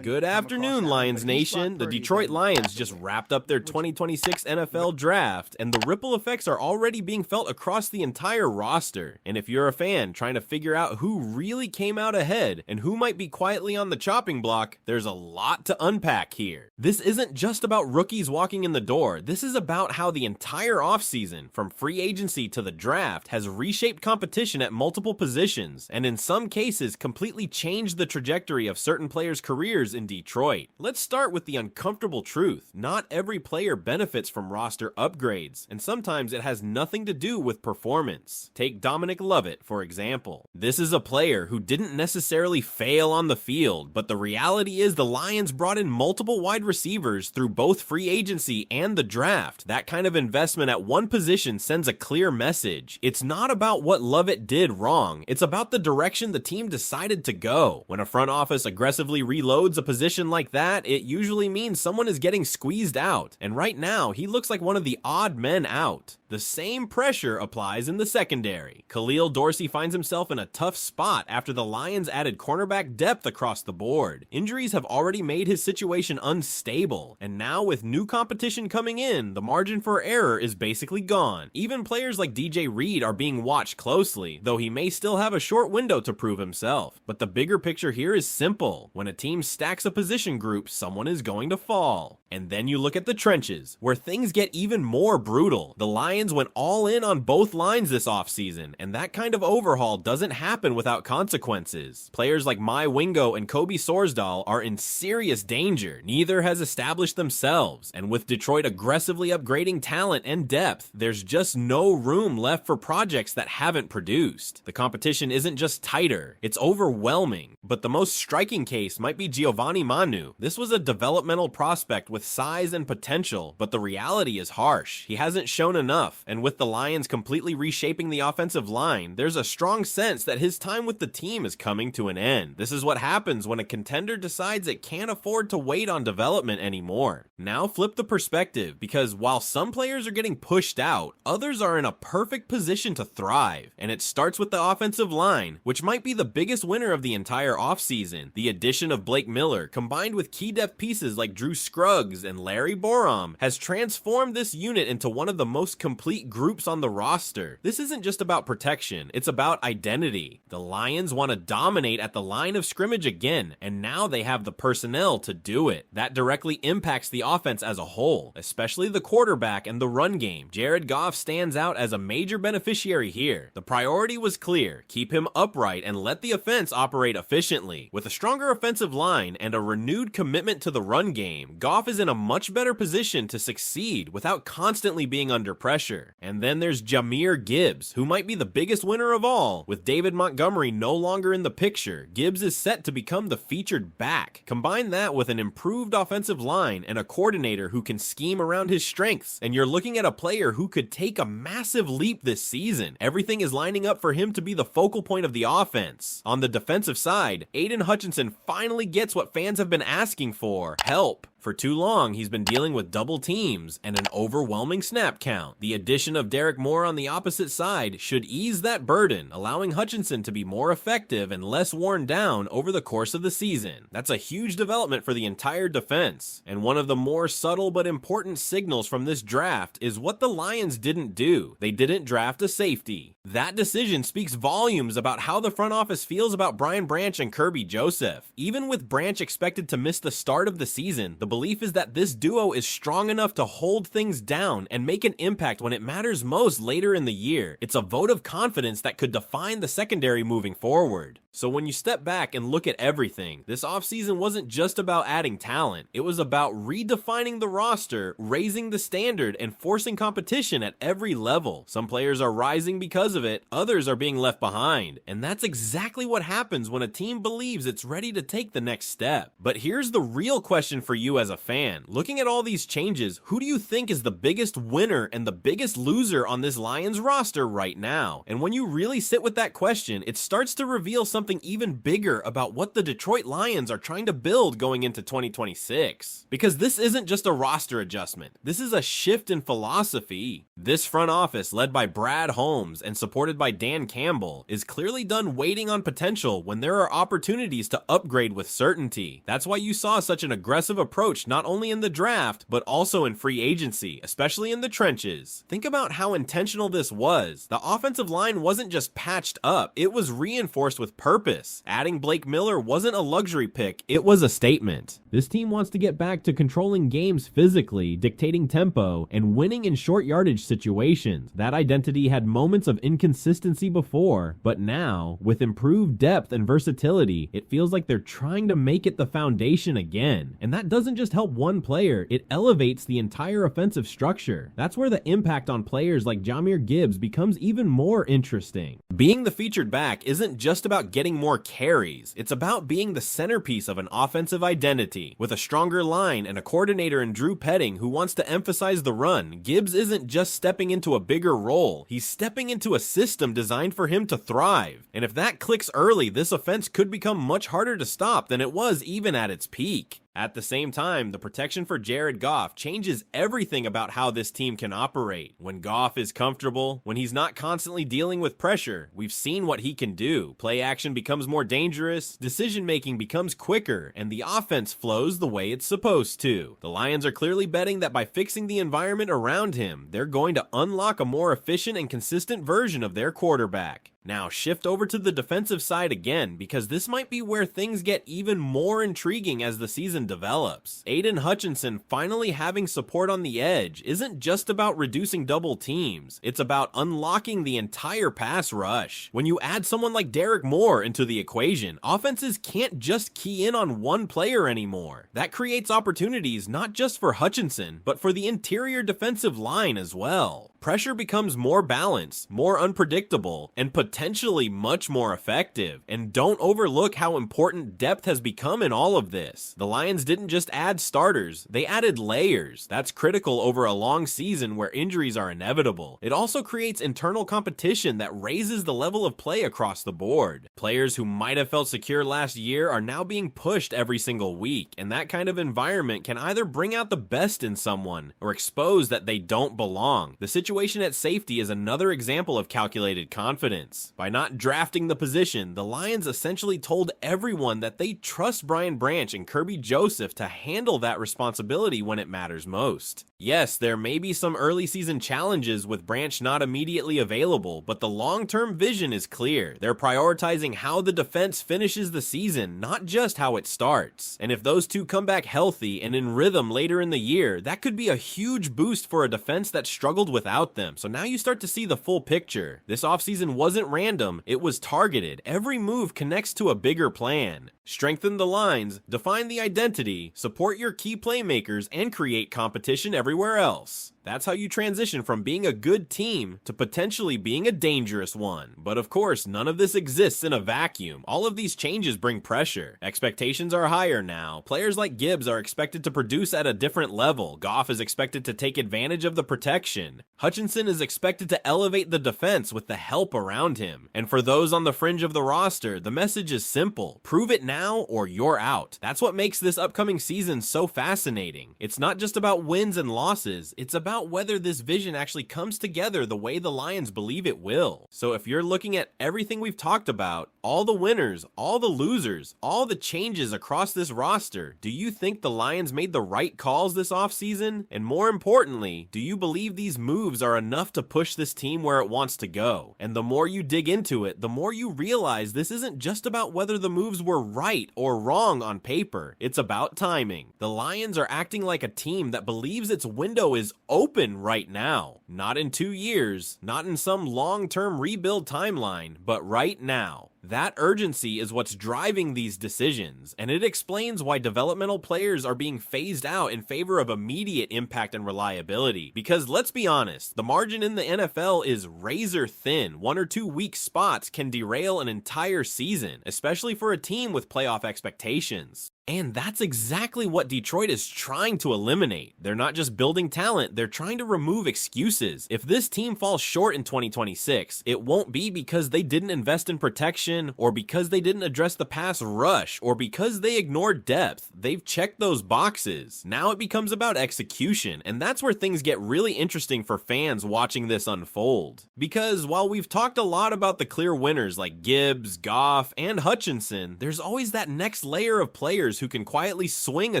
Good afternoon, Lions Nation. The Detroit Lions just wrapped up their 2026 NFL Draft, and the ripple effects are already being felt across the entire roster. And if you're a fan trying to figure out who really came out ahead and who might be quietly on the chopping block, there's a lot to unpack here. This isn't just about rookies walking in the door. This is about how the entire offseason, from free agency to the draft, has reshaped competition at multiple positions, and in some cases completely changed the trajectory of certain players' careers in Detroit. Let's start with the uncomfortable truth. Not every player benefits from roster upgrades, and sometimes it has nothing to do with performance. Take Dominic Lovett, for example. This is a player who didn't necessarily fail on the field, but the reality is the Lions brought in multiple wide receivers through both free agency and the draft. That kind of investment at one position sends a clear message. It's not about what Lovett did wrong, it's about the direction the team decided to go. When a front office aggressively reloads a position like that, it usually means someone is getting squeezed out, and right now he looks like one of the odd men out. The same pressure applies in the secondary. Khalil Dorsey finds himself in a tough spot after the Lions added cornerback depth across the board. Injuries have already made his situation unstable, and now with new competition coming in, the margin for error is basically gone. Even players like DJ Reed are being watched closely, though he may still have a short window to prove himself. But the bigger picture here is simple. When a team stacks a position group, someone is going to fall. And then you look at the trenches, where things get even more brutal. The Lions went all in on both lines this offseason, and that kind of overhaul doesn't happen without consequences. Players like Mai Wingo and Kobe Sorsdahl are in serious danger. Neither has established themselves, and with Detroit aggressively upgrading talent and depth, there's just no room left for projects that haven't produced. The competition isn't just tighter, it's overwhelming. But the most striking case might be Giovanni Manu. This was a developmental prospect with size and potential, but the reality is harsh. He hasn't shown enough, and with the Lions completely reshaping the offensive line, there's a strong sense that his time with the team is coming to an end. This is what happens when a contender decides it can't afford to wait on development anymore. Now flip the perspective, because while some players are getting pushed out, others are in a perfect position to thrive, and it starts with the offensive line, which might be the biggest winner of the entire offseason. The addition of Blake Miller, combined with key depth pieces like Drew Scruggs and Larry Borom, has transformed this unit into one of the most complete groups on the roster. This isn't just about protection, it's about identity. The Lions want to dominate at the line of scrimmage again, and now they have the personnel to do it. That directly impacts the offense as a whole, especially the quarterback and the run game. Jared Goff stands out as a major beneficiary here. The priority was clear: keep him upright and let the offense operate efficiently. With a stronger offensive line and a renewed commitment to the run game, Goff is in a much better position to succeed without constantly being under pressure. And then there's Jahmyr Gibbs, who might be the biggest winner of all. With David Montgomery no longer in the picture, Gibbs is set to become the featured back. Combine that with an improved offensive line and a coordinator who can scheme around his strengths, and you're looking at a player who could take a massive leap this season. Everything is lining up for him to be the focal point of the offense. On the defensive side, Aiden Hutchinson finally gets what fans have been asking for: help. For too long, he's been dealing with double teams and an overwhelming snap count. The addition of Derek Moore on the opposite side should ease that burden, allowing Hutchinson to be more effective and less worn down over the course of the season. That's a huge development for the entire defense. And one of the more subtle but important signals from this draft is what the Lions didn't do. They didn't draft a safety. That decision speaks volumes about how the front office feels about Brian Branch and Kirby Joseph. Even with Branch expected to miss the start of the season, the belief is that this duo is strong enough to hold things down and make an impact when it matters most later in the year. It's a vote of confidence that could define the secondary moving forward. So when you step back and look at everything, this offseason wasn't just about adding talent. It was about redefining the roster, raising the standard, and forcing competition at every level. Some players are rising because of it, others are being left behind. And that's exactly what happens when a team believes it's ready to take the next step. But here's the real question for you as a fan. Looking at all these changes, who do you think is the biggest winner and the biggest loser on this Lions roster right now? And when you really sit with that question, it starts to reveal something even bigger about what the Detroit Lions are trying to build going into 2026. Because this isn't just a roster adjustment, this is a shift in philosophy. This front office, led by Brad Holmes and supported by Dan Campbell, is clearly done waiting on potential when there are opportunities to upgrade with certainty. That's why you saw such an aggressive approach not only in the draft, but also in free agency, especially in the trenches. Think about how intentional this was. The offensive line wasn't just patched up, it was reinforced with purpose. Adding Blake Miller wasn't a luxury pick, it was a statement. This team wants to get back to controlling games physically, dictating tempo, and winning in short yardage situations. That identity had moments of inconsistency before, but now, with improved depth and versatility, it feels like they're trying to make it the foundation again. And that doesn't just help one player, it elevates the entire offensive structure. That's where the impact on players like Jahmyr Gibbs becomes even more interesting. Being the featured back isn't just about getting more carries, it's about being the centerpiece of an offensive identity. With a stronger line and a coordinator in Drew Petting who wants to emphasize the run, Gibbs isn't just stepping into a bigger role, he's stepping into a system designed for him to thrive. And if that clicks early, this offense could become much harder to stop than it was even at its peak. At the same time, the protection for Jared Goff changes everything about how this team can operate. When Goff is comfortable, when he's not constantly dealing with pressure, we've seen what he can do. Play action becomes more dangerous, decision making becomes quicker, and the offense flows the way it's supposed to. The Lions are clearly betting that by fixing the environment around him, they're going to unlock a more efficient and consistent version of their quarterback. Now shift over to the defensive side again, because this might be where things get even more intriguing as the season develops. Aiden Hutchinson finally having support on the edge isn't just about reducing double teams, it's about unlocking the entire pass rush. When you add someone like Derek Moore into the equation, offenses can't just key in on one player anymore. That creates opportunities not just for Hutchinson, but for the interior defensive line as well. Pressure becomes more balanced, more unpredictable, and potentially much more effective. And don't overlook how important depth has become in all of this. The Lions didn't just add starters, they added layers. That's critical over a long season where injuries are inevitable. It also creates internal competition that raises the level of play across the board. Players who might have felt secure last year are now being pushed every single week, and that kind of environment can either bring out the best in someone or expose that they don't belong. The situation at safety is another example of calculated confidence. By not drafting the position, the Lions essentially told everyone that they trust Brian Branch and Kirby Joseph to handle that responsibility when it matters most. Yes, there may be some early season challenges with Branch not immediately available, but the long-term vision is clear. They're prioritizing how the defense finishes the season, not just how it starts. And if those two come back healthy and in rhythm later in the year, that could be a huge boost for a defense that struggled without them. So now you start to see the full picture. This offseason wasn't random, it was targeted. Every move connects to a bigger plan. Strengthen the lines, define the identity, support your key playmakers, and create competition everywhere else. That's how you transition from being a good team to potentially being a dangerous one. But of course, none of this exists in a vacuum. All of these changes bring pressure. Expectations are higher now. Players like Gibbs are expected to produce at a different level. Goff is expected to take advantage of the protection. Hutchinson is expected to elevate the defense with the help around him. And for those on the fringe of the roster, the message is simple. Prove it now or you're out. That's what makes this upcoming season so fascinating. It's not just about wins and losses, it's about whether this vision actually comes together the way the Lions believe it will. So if you're looking at everything we've talked about, all the winners, all the losers, all the changes across this roster, do you think the Lions made the right calls this offseason? And more importantly, do you believe these moves are enough to push this team where it wants to go? And the more you dig into it, the more you realize this isn't just about whether the moves were right or wrong on paper. It's about timing. The Lions are acting like a team that believes its window is open right now. Not in 2 years, not in some long-term rebuild timeline, but right now. That urgency is what's driving these decisions, and it explains why developmental players are being phased out in favor of immediate impact and reliability. Because let's be honest, the margin in the NFL is razor thin. 1 or 2 weak spots can derail an entire season, especially for a team with playoff expectations. And that's exactly what Detroit is trying to eliminate. They're not just building talent, they're trying to remove excuses. If this team falls short in 2026, it won't be because they didn't invest in protection, or because they didn't address the pass rush, or because they ignored depth. They've checked those boxes. Now it becomes about execution, and that's where things get really interesting for fans watching this unfold. Because while we've talked a lot about the clear winners like Gibbs, Goff, and Hutchinson, there's always that next layer of players who can quietly swing a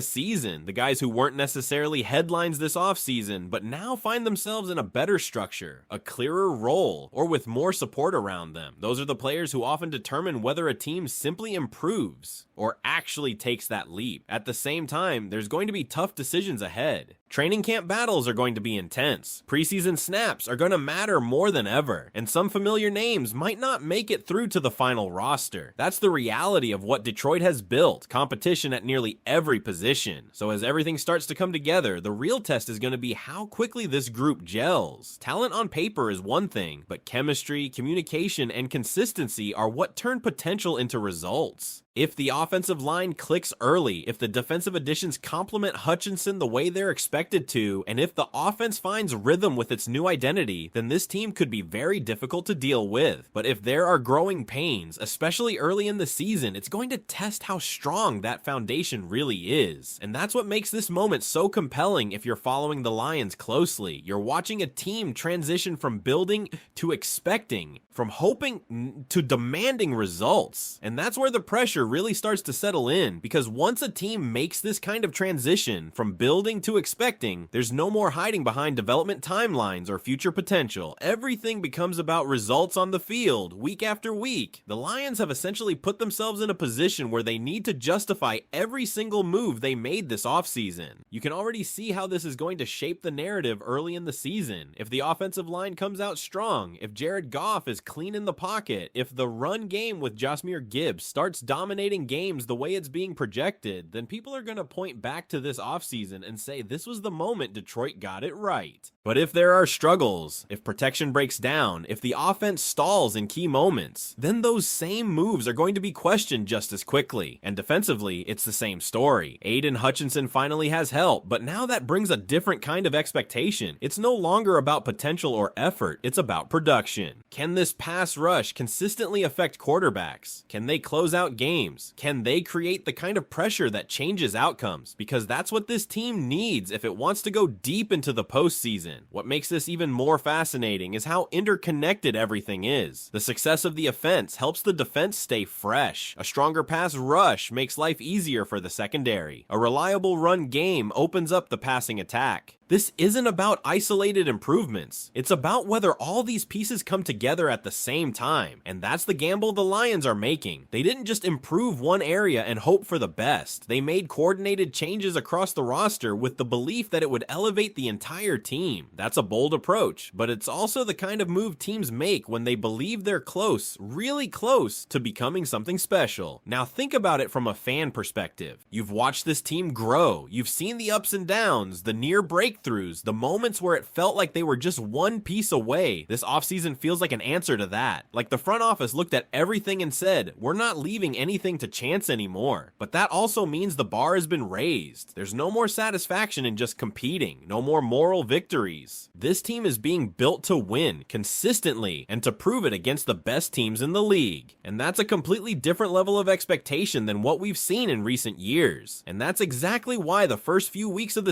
season, the guys who weren't necessarily headlines this offseason, but now find themselves in a better structure, a clearer role, or with more support around them. Those are the players who often determine whether a team simply improves or actually takes that leap. At the same time, there's going to be tough decisions ahead. Training camp battles are going to be intense. Preseason snaps are going to matter more than ever, and some familiar names might not make it through to the final roster. That's the reality of what Detroit has built, competition at nearly every position. So as everything starts to come together, the real test is going to be how quickly this group gels. Talent on paper is one thing, but chemistry, communication, and consistency are what turn potential into results. If the offensive line clicks early, if the defensive additions complement Hutchinson the way they're expected to, and if the offense finds rhythm with its new identity, then this team could be very difficult to deal with. But if there are growing pains, especially early in the season, it's going to test how strong that foundation really is. And that's what makes this moment so compelling if you're following the Lions closely. You're watching a team transition from building to expecting, from hoping to demanding results. And that's where the pressure really starts to settle in, because once a team makes this kind of transition from building to expecting, there's no more hiding behind development timelines or future potential. Everything becomes about results on the field, week after week. The Lions have essentially put themselves in a position where they need to justify every single move they made this offseason. You can already see how this is going to shape the narrative early in the season. If the offensive line comes out strong, if Jared Goff is clean in the pocket, if the run game with Jahmyr Gibbs starts dominating games the way it's being projected, then people are going to point back to this offseason and say this was the moment Detroit got it right. But if there are struggles, if protection breaks down, if the offense stalls in key moments, then those same moves are going to be questioned just as quickly. And defensively, it's the same story. Aiden Hutchinson finally has help, but now that brings a different kind of expectation. It's no longer about potential or effort, it's about production. Can this pass rush consistently affect quarterbacks? Can they close out games? Can they create the kind of pressure that changes outcomes? Because that's what this team needs if it wants to go deep into the postseason. What makes this even more fascinating is how interconnected everything is. The success of the offense helps the defense stay fresh. A stronger pass rush makes life easier for the secondary. A reliable run game opens up the passing attack. This isn't about isolated improvements. It's about whether all these pieces come together at the same time. And that's the gamble the Lions are making. They didn't just improve one area and hope for the best. They made coordinated changes across the roster with the belief that it would elevate the entire team. That's a bold approach, but it's also the kind of move teams make when they believe they're close, really close, to becoming something special. Now think about it from a fan perspective. You've watched this team grow. You've seen the ups and downs, the near breakthroughs, the moments where it felt like they were just one piece away. This offseason feels like an answer to that. Like the front office looked at everything and said, we're not leaving anything to chance anymore. But that also means the bar has been raised. There's no more satisfaction in just competing, no more moral victories. This team is being built to win consistently and to prove it against the best teams in the league. And that's a completely different level of expectation than what we've seen in recent years. And that's exactly why the first few weeks of the